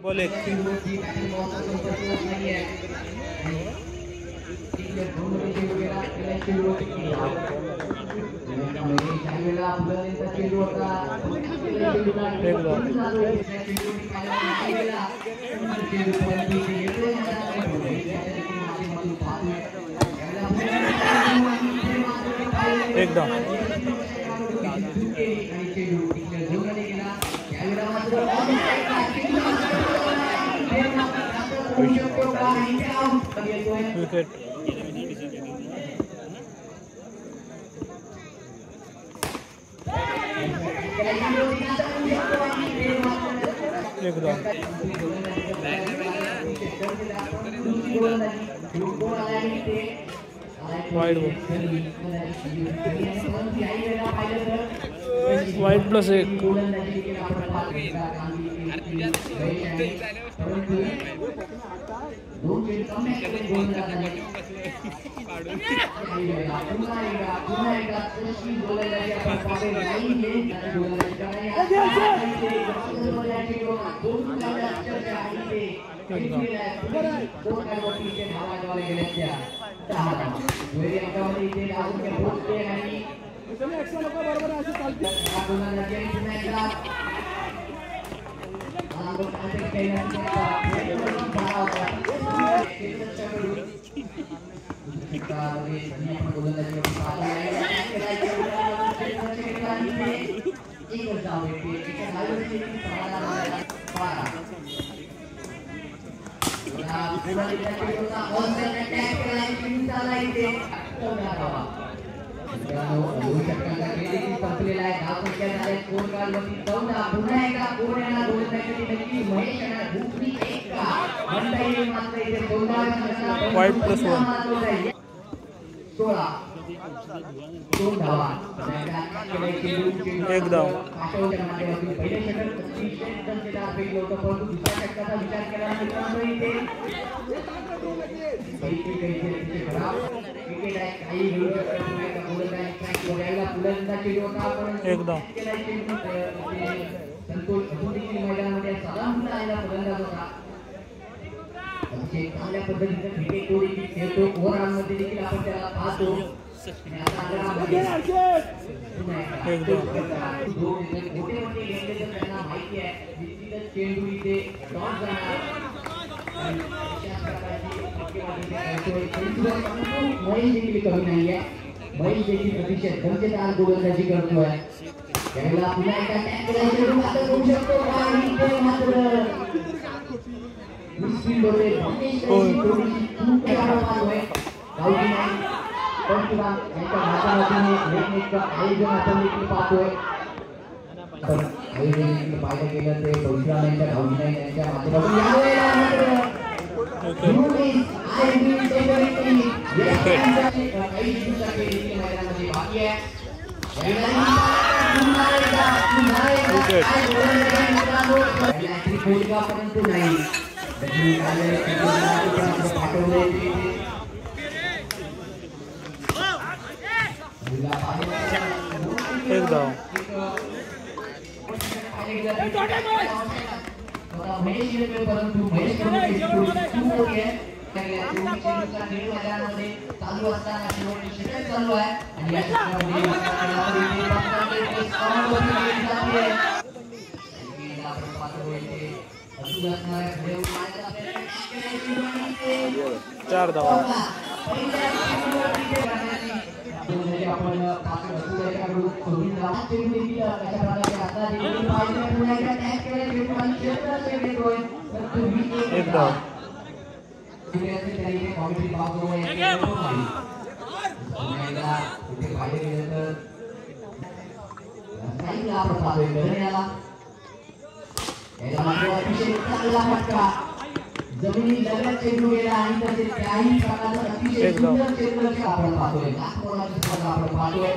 बोले एकदम विकेट एकदम वाइड वाइड प्लस एक वाइड प्लस वन एकदम एकदम चांगल्या पद्धतीने क्रिकेट जोडी खेळतो ओव्हरऑल मध्ये देखील आपण त्याला पाहतो माहिती आहे निश्चितच चेंडू इथे डॉट जाणार महेश देखील कमी नाहीये महेश देखील अतिशय दर्जेदार गोलंदाजी करतोय त्यावेळेला पुन्हा एका टॅकलला चेंडू मात्र करू शकतो मात्र चार धावा जमिनी लगत चेंडू गेला आणि तसे त्याही प्रकारचा अतिशय सुंदर चेंडू आपण पाहतोय नागपुराची स्पर्धा आपण पाहतोय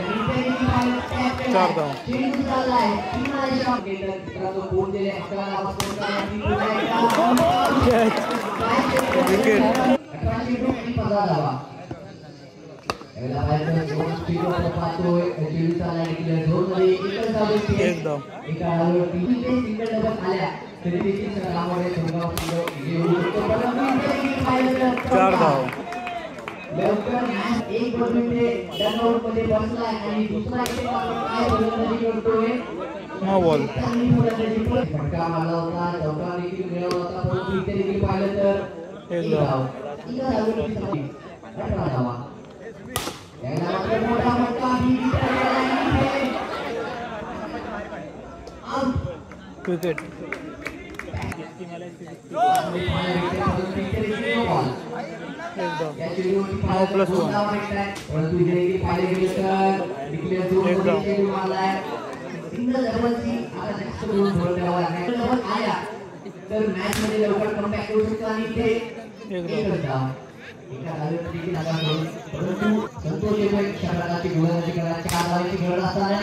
चेंडू चाललाय पुन्हा शॉट गेला तो बोल दिले 11 विकेट 15 धावा याला बाहेर दोन स्पीडवर पाहतोय चेंडू चाललाय क्लिअर झोन मध्ये एकच धाव एकदम एका धावेवर 3 सिंगल डबल आल्या तरी देखील सरावामुळे धोका येऊ शकतो. परंतु इथे देखील पाहिलं तर 4 धावा. लवकर मॅच 1 मिनिटे रनआउटमध्ये बसलाय आणि दुसरा एक काय गोलंदाजी करतोय. No ball. फटका मारला होता, चौका देखील मिळवला होता, परंतु इथे देखील पाहिलं तर 1 धाव. इथं धावेची 18 धावा. याला मात्र मोठा फटका विकेट. तर मॅच मध्ये लवकर कमबॅक करू शकतो आणि ते परंतु संतोष एक शतकाची गोलंदाजी करायची कारवाईची गरज असताना